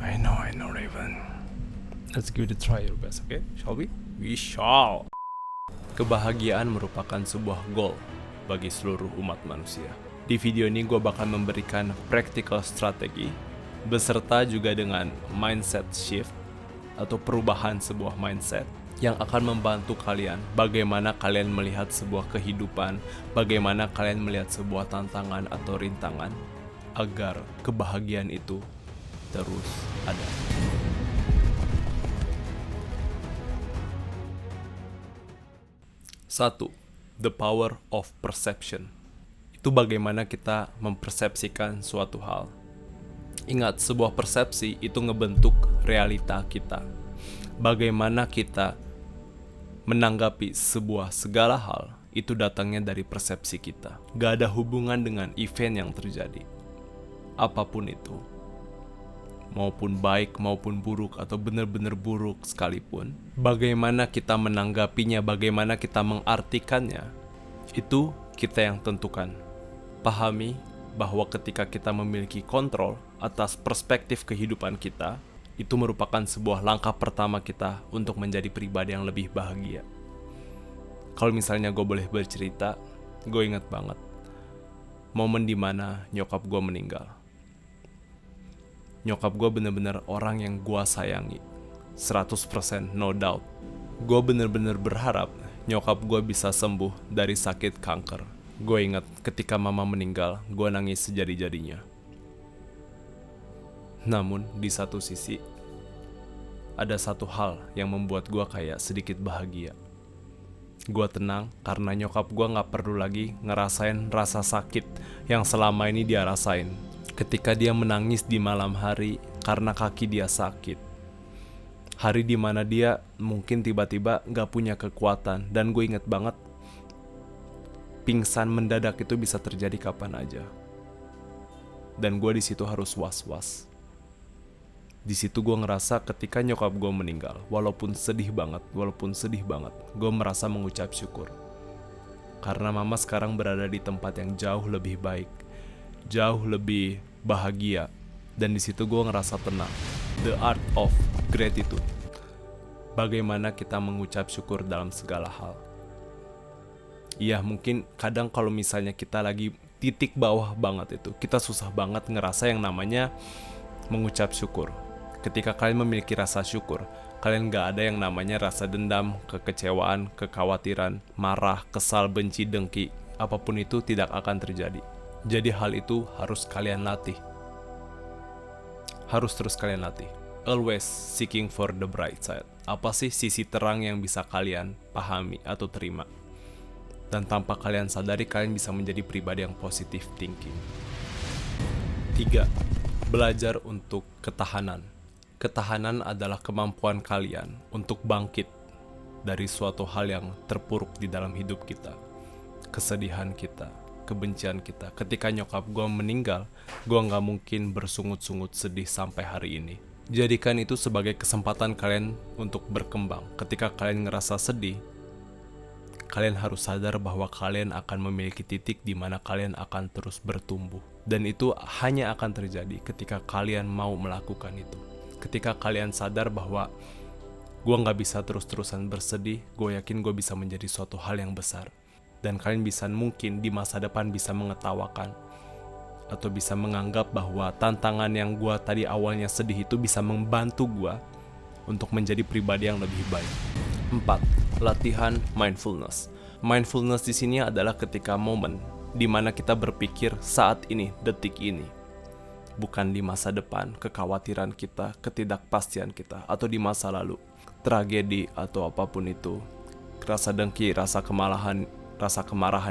I know, Raven. Let's give it a try your best, okay? Shall we? We shall. Kebahagiaan merupakan sebuah goal bagi seluruh umat manusia. Di video ini gue bakal memberikan practical strategi beserta juga dengan mindset shift atau perubahan sebuah mindset yang akan membantu kalian bagaimana kalian melihat sebuah kehidupan, bagaimana kalian melihat sebuah tantangan atau rintangan agar kebahagiaan itu terus ada. Satu, the power of perception. Itu bagaimana kita mempersepsikan suatu hal. Ingat, sebuah persepsi itu ngebentuk realita kita. Bagaimana kita menanggapi sebuah segala hal, itu datangnya dari persepsi kita. Gak ada hubungan dengan event yang terjadi. Apapun itu. Maupun baik, maupun buruk, atau benar-benar buruk sekalipun. Bagaimana kita menanggapinya, bagaimana kita mengartikannya, itu kita yang tentukan. Pahami bahwa ketika kita memiliki kontrol atas perspektif kehidupan kita, itu merupakan sebuah langkah pertama kita untuk menjadi pribadi yang lebih bahagia. Kalau misalnya gue boleh bercerita, gue ingat banget momen dimana nyokap gue meninggal. Nyokap gue bener-bener orang yang gue sayangi 100% no doubt. Gue bener-bener berharap nyokap gue bisa sembuh dari sakit kanker. Gue ingat ketika mama meninggal, gue nangis sejadi-jadinya. Namun di satu sisi, ada satu hal yang membuat gue kayak sedikit bahagia. Gue tenang karena nyokap gue gak perlu lagi ngerasain rasa sakit yang selama ini dia rasain. Ketika dia menangis di malam hari karena kaki dia sakit. Hari dimana dia mungkin tiba-tiba gak punya kekuatan. Dan gue inget banget, pingsan mendadak itu bisa terjadi kapan aja. Dan gue di situ harus was-was. Di situ gue ngerasa ketika nyokap gue meninggal, walaupun sedih banget, gue merasa mengucap syukur. Karena mama sekarang berada di tempat yang jauh lebih baik, jauh lebih bahagia, dan di situ gue ngerasa tenang. The art of gratitude. Bagaimana kita mengucap syukur dalam segala hal. Iya, mungkin kadang kalau misalnya kita lagi titik bawah banget itu, kita susah banget ngerasa yang namanya mengucap syukur. Ketika kalian memiliki rasa syukur, kalian gak ada yang namanya rasa dendam, kekecewaan, kekhawatiran, marah, kesal, benci, dengki. Apapun itu tidak akan terjadi. Jadi hal itu harus kalian latih. Harus terus kalian latih. Always seeking for the bright side. Apa sih sisi terang yang bisa kalian pahami atau terima? Dan tanpa kalian sadari, kalian bisa menjadi pribadi yang positive thinking. 3. Belajar untuk ketahanan. Ketahanan adalah kemampuan kalian untuk bangkit dari suatu hal yang terpuruk di dalam hidup kita. Kesedihan kita, kebencian kita. Ketika nyokap gue meninggal, gue gak mungkin bersungut-sungut sedih sampai hari ini. Jadikan itu sebagai kesempatan kalian untuk berkembang. Ketika kalian ngerasa sedih, kalian harus sadar bahwa kalian akan memiliki titik di mana kalian akan terus bertumbuh. Dan itu hanya akan terjadi ketika kalian mau melakukan itu. Ketika kalian sadar bahwa gue gak bisa terus-terusan bersedih, gue yakin gue bisa menjadi suatu hal yang besar. Dan kalian bisa mungkin di masa depan bisa mengetawakan atau bisa menganggap bahwa tantangan yang gue tadi awalnya sedih itu bisa membantu gue untuk menjadi pribadi yang lebih baik. 4. Latihan mindfulness. Mindfulness di sini adalah ketika momen di mana kita berpikir saat ini, detik ini. Bukan di masa depan, kekhawatiran kita, ketidakpastian kita, atau di masa lalu, tragedi atau apapun itu, rasa dengki, rasa kemarahan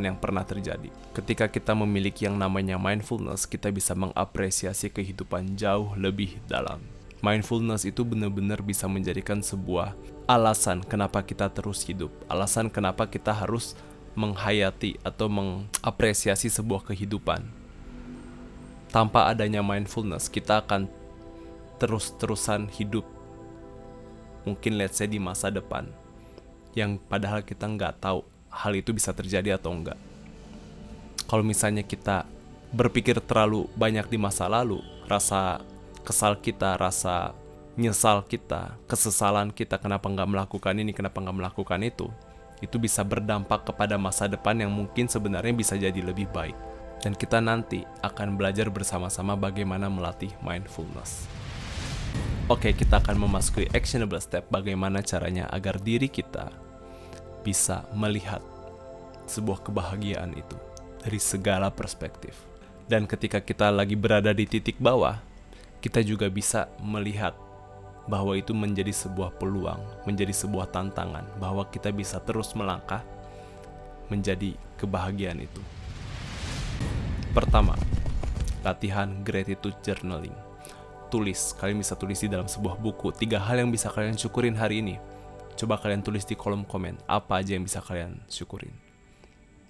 yang pernah terjadi. Ketika kita memiliki yang namanya mindfulness, kita bisa mengapresiasi kehidupan jauh lebih dalam. Mindfulness itu benar-benar bisa menjadikan sebuah alasan kenapa kita terus hidup, alasan kenapa kita harus menghayati atau mengapresiasi sebuah kehidupan. Tanpa adanya mindfulness, kita akan terus-terusan hidup. Mungkin let's say di masa depan, yang padahal kita nggak tahu hal itu bisa terjadi atau enggak. Kalau misalnya kita berpikir terlalu banyak di masa lalu, rasa kesal kita, rasa nyesal kita, kesesalan kita kenapa nggak melakukan ini, kenapa nggak melakukan itu bisa berdampak kepada masa depan yang mungkin sebenarnya bisa jadi lebih baik. Dan kita nanti akan belajar bersama-sama bagaimana melatih mindfulness. Oke, kita akan memasuki actionable step bagaimana caranya agar diri kita bisa melihat sebuah kebahagiaan itu dari segala perspektif. Dan ketika kita lagi berada di titik bawah, kita juga bisa melihat bahwa itu menjadi sebuah peluang, menjadi sebuah tantangan, bahwa kita bisa terus melangkah menjadi kebahagiaan itu. Pertama, latihan gratitude journaling. Tulis, kalian bisa tulis di dalam sebuah buku 3 hal yang bisa kalian syukurin hari ini. Coba kalian tulis di kolom komen, apa aja yang bisa kalian syukurin.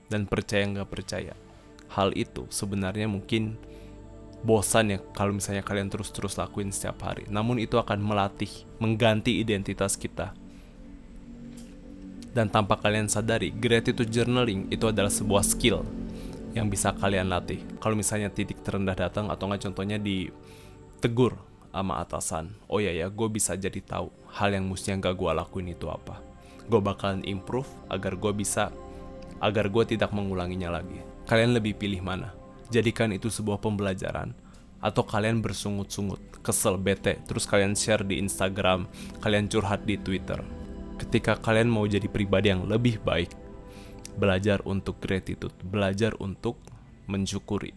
Dan percaya nggak percaya, hal itu sebenarnya mungkin bosan ya kalau misalnya kalian terus-terus lakuin setiap hari. Namun itu akan melatih, mengganti identitas kita. Dan tanpa kalian sadari, gratitude journaling itu adalah sebuah skill yang bisa kalian latih. Kalau misalnya titik terendah datang, atau nggak contohnya ditegur sama atasan, oh ya gue bisa jadi tahu hal yang mestinya nggak gue lakuin itu apa. Gue bakalan improve agar gue tidak mengulanginya lagi. Kalian lebih pilih mana? Jadikan itu sebuah pembelajaran, atau kalian bersungut-sungut, kesel, bete, terus kalian share di Instagram, kalian curhat di Twitter. Ketika kalian mau jadi pribadi yang lebih baik, belajar untuk gratitude, belajar untuk mensyukuri.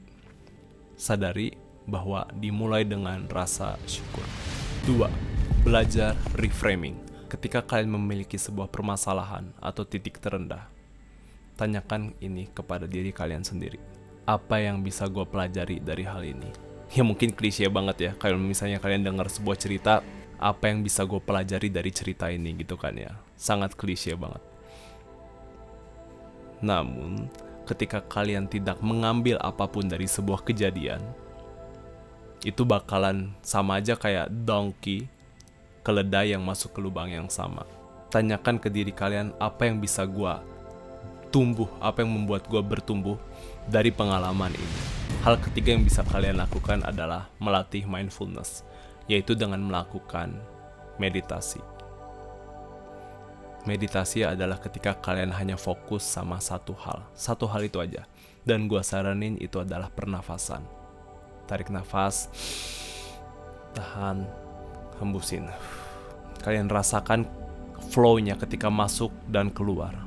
Sadari bahwa dimulai dengan rasa syukur. 2. Belajar reframing. Ketika kalian memiliki sebuah permasalahan atau titik terendah, tanyakan ini kepada diri kalian sendiri. Apa yang bisa gue pelajari dari hal ini? Ya mungkin klise banget ya, kalau misalnya kalian dengar sebuah cerita, apa yang bisa gue pelajari dari cerita ini gitu kan ya. Sangat klise banget. Namun, ketika kalian tidak mengambil apapun dari sebuah kejadian, itu bakalan sama aja kayak donkey keledai yang masuk ke lubang yang sama. Tanyakan ke diri kalian, apa yang bisa gue tumbuh, apa yang membuat gue bertumbuh dari pengalaman ini. Hal ketiga yang bisa kalian lakukan adalah melatih mindfulness, yaitu dengan melakukan meditasi. Meditasi adalah ketika kalian hanya fokus sama satu hal itu aja. Dan gue saranin itu adalah pernafasan. Tarik nafas, tahan, hembusin. Kalian rasakan flow-nya ketika masuk dan keluar.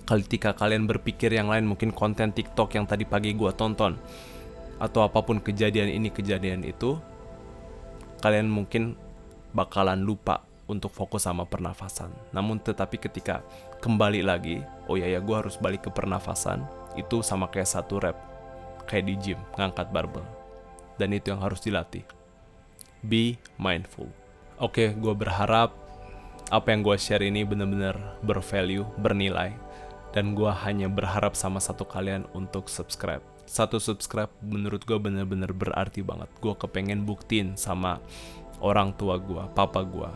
Ketika kalian berpikir yang lain, mungkin konten TikTok yang tadi pagi gue tonton, atau apapun kejadian ini, kejadian itu, kalian mungkin bakalan lupa untuk fokus sama pernafasan. Namun tetapi ketika kembali lagi, oh ya gue harus balik ke pernafasan, itu sama kayak satu rep, kayak di gym, ngangkat barbel. Dan itu yang harus dilatih. Be mindful. Oke, gue berharap apa yang gue share ini benar-benar bervalue, bernilai. Dan gue hanya berharap sama satu kalian untuk subscribe. Satu subscribe menurut gue benar-benar berarti banget. Gue kepengen buktiin sama orang tua gue, papa gue,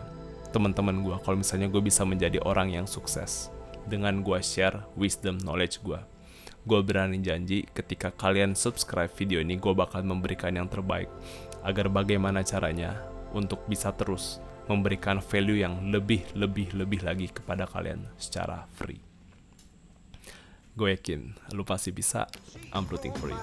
teman-teman gue, kalau misalnya gue bisa menjadi orang yang sukses dengan gue share wisdom, knowledge gue. Gue berani janji ketika kalian subscribe video ini, gue bakal memberikan yang terbaik agar bagaimana caranya untuk bisa terus memberikan value yang lebih lagi kepada kalian secara free. Gue yakin lu pasti bisa. I'm rooting for you.